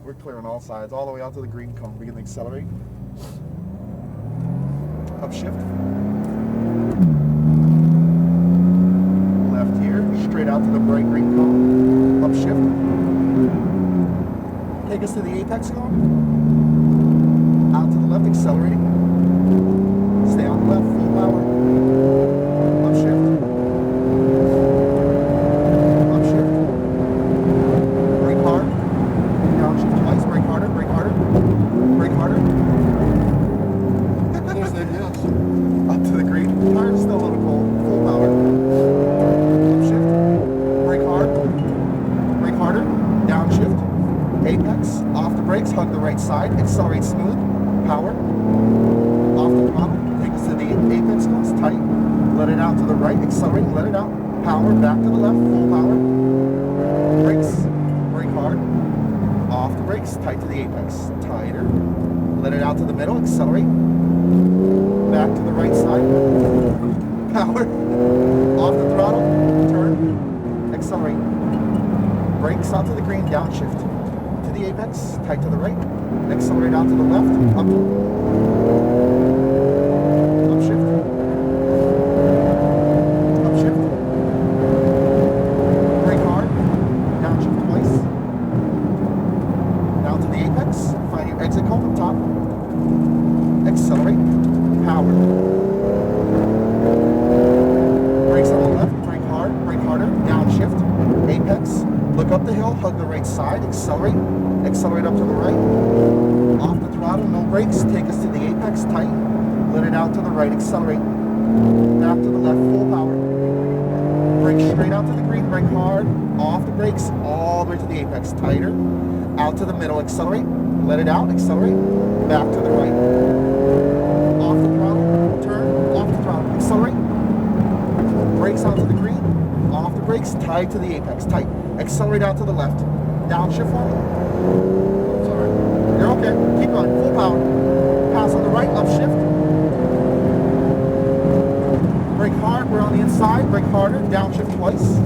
We're clear on all sides, all the way out to the green cone. Begin to accelerate. Upshift. Left here, straight out to the bright green cone. Upshift. Take us to the apex cone. Out to the left, accelerating. Stay on the left, full power. Upshift. Upshift. Brake hard. Downshift twice. Brake harder. Brake harder. Brake harder. There's that yes. Up to the green. Tire's still a little cold. Full power. Upshift. Brake hard. Brake harder. Downshift. Apex. Off the brakes. Hug the right side. Accelerate smooth. Power. Off the throttle. Take us to the apex cones. Tight. Let it out to the right. Accelerate. Let it out. Power. Back to the left. Full power. Brakes. Brake hard. Off the brakes. Tight to the apex. Tighter. Let it out to the middle. Accelerate. Back to the right side. Power. Off the throttle. Turn. Accelerate. Brakes out to the green. Downshift. To the apex. Tight to the right. Accelerate out to the left. Up. Upshift. Upshift. Brake hard. Downshift twice. Down to the apex. Find your exit cone up top. Accelerate. Power. Brakes on the left. Brake hard. Brake harder. Downshift. Apex. Look up the hill. Hug the right side. Accelerate. Accelerate up to the right. Off the throttle. No brakes. Take us to the apex. Tight. Let it out to the right. Accelerate. Back to the left. Full power. Brake straight out to the green. Brake hard. Off the brakes. All the way to the apex. Tighter. Out to the middle. Accelerate. Let it out. Accelerate. Back to the right. Off the throttle. Turn. Off the throttle. Accelerate. Brakes out to the green. Off the brakes. Tight to the apex. Tight. Accelerate out to the left. Downshift for me. Sorry. You're okay. Keep going. Full power. Pass on the right. Upshift. Brake hard. We're on the inside. Brake harder. Downshift twice.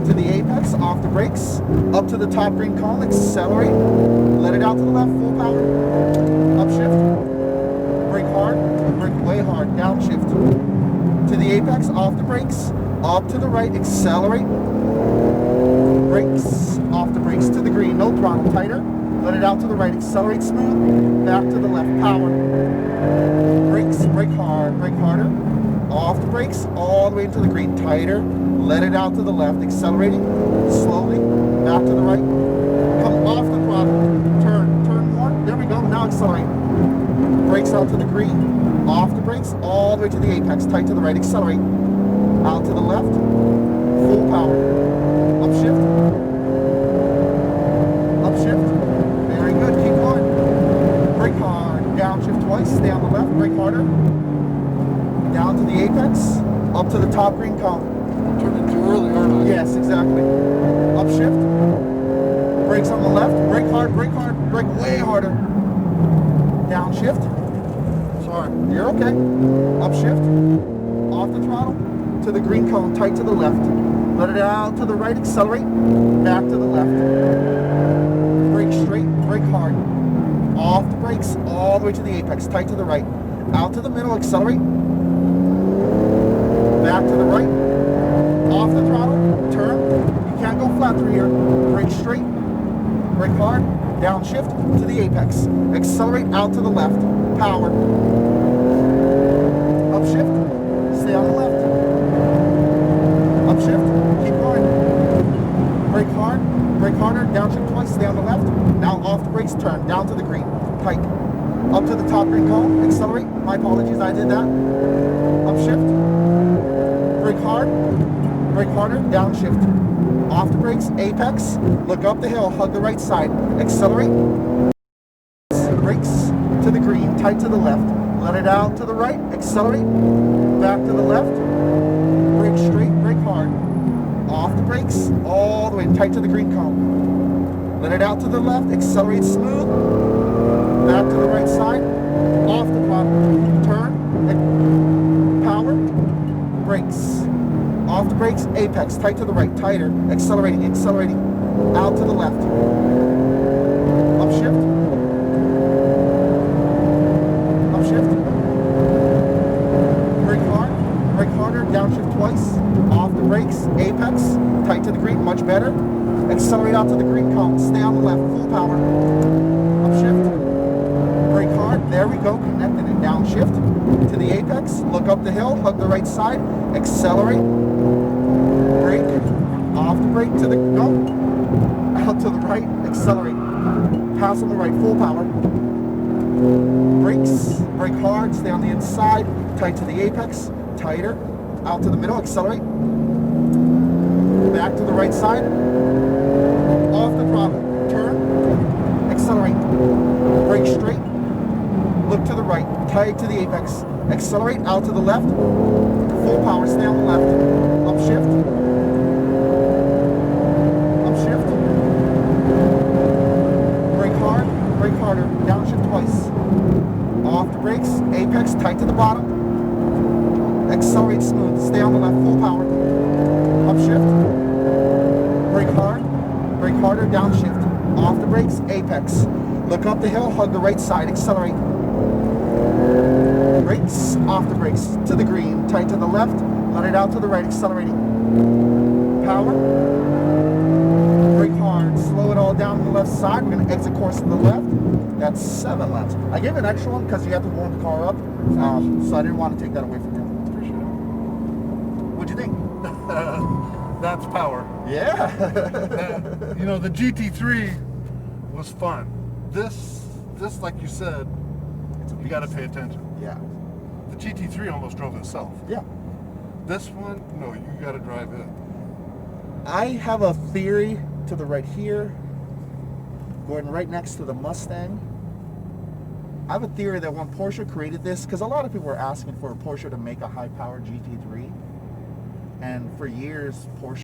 To the apex. Off the brakes. Up to the top green cone. Accelerate. Let it out to the left. Full power. Upshift. Brake hard. Brake way hard. Downshift. To the apex. Off the brakes. Up to the right. Accelerate. Brakes. Off the brakes to the green. No throttle. Tighter. Let it out to the right. Accelerate smooth. Back to the left. Power. Brakes. Brake hard. Brake harder. Off the brakes. All the way into the green. Tighter. Let it out to the left. Accelerating. Slowly. Back to the right. Come off the throttle. Turn. Turn more. There we go. Now accelerate. Brakes out to the green. Off the brakes. All the way to the apex. Tight to the right. Accelerate. Out to the left. Full power. Upshift. Upshift. Very good. Keep going. Brake hard. Downshift twice. Stay on the left. Brake harder. Down to the apex. Up to the top green cone. I'm turning too early, aren't I? Yes, exactly. Upshift. Brakes on the left. Brake hard. Brake hard. Brake way harder. Downshift. Sorry. You're okay. Upshift. Off the throttle. To the green cone. Tight to the left. Let it out to the right. Accelerate. Back to the left. Brake straight. Brake hard. Off the brakes. All the way to the apex. Tight to the right. Out to the middle. Accelerate. Back to the right. Off the throttle. Turn. You can't go flat through here. Brake straight. Brake hard. Downshift to the apex. Accelerate out to the left. Power. Upshift. Stay on the left. Upshift. Keep going. Brake hard. Brake harder. Downshift twice. Stay on the left. Now off the brakes. Turn. Down to the green. Tight. Up to the top green cone. Accelerate. My apologies. I did that. Upshift. Brake hard. Brake harder. Downshift. Off the brakes. Apex. Look up the hill. Hug the right side. Accelerate. Brakes to the green. Tight to the left. Let it out to the right. Accelerate. Back to the left. Brake straight. Brake hard. Off the brakes. All the way tight to the green cone. Let it out to the left. Accelerate smooth. Back to the right side. Off the throttle. Turn. Power. Brakes. Off the brakes. Apex. Tight to the right. Tighter. Accelerating. Accelerating. Out to the left. Upshift. out to the green cone. Stay on the left, full power. Upshift. Brake hard. There we go. Connected and downshift to the apex. Look up the hill. Hug the right side. Accelerate. Brake. Off the brake to the go. Out to the right. Accelerate. Pass on the right. Full power. Brakes. Brake hard. Stay on the inside. Tight to the apex. Tighter. Out to the middle. Accelerate. Back to the right side. Off the throttle. Turn. Accelerate. Brake straight. Look to the right. Tight to the apex. Accelerate. Out to the left. Full power. Stay on the left. Upshift. Upshift. Brake hard. Brake harder. Downshift twice. Off the brakes. Apex. Tight to the bottom. Accelerate smooth. Stay on the left. Full power. Upshift. Brake hard. Brake harder. Downshift. Off the brakes. Apex. Look up the hill. Hug the right side. Accelerate. Brakes. Off the brakes. To the green. Tight to the left. Let it out to the right. Accelerating. Power. Brake hard. Slow it all down on the left side. We're going to exit course to the left. That's 7 laps. I gave an extra one because you have to warm the car up. So I didn't want to take that away from you. Appreciate it. What'd you think? That's power. Yeah. You know, the GT3 was fun. This, like you said, you got to pay attention. Yeah. The GT3 almost drove itself. Yeah. This one, no, you got to drive it. I have a theory to the right here, going right next to the Mustang. I have a theory that when Porsche created this, because a lot of people were asking for a Porsche to make a high-powered GT3, and for years Porsche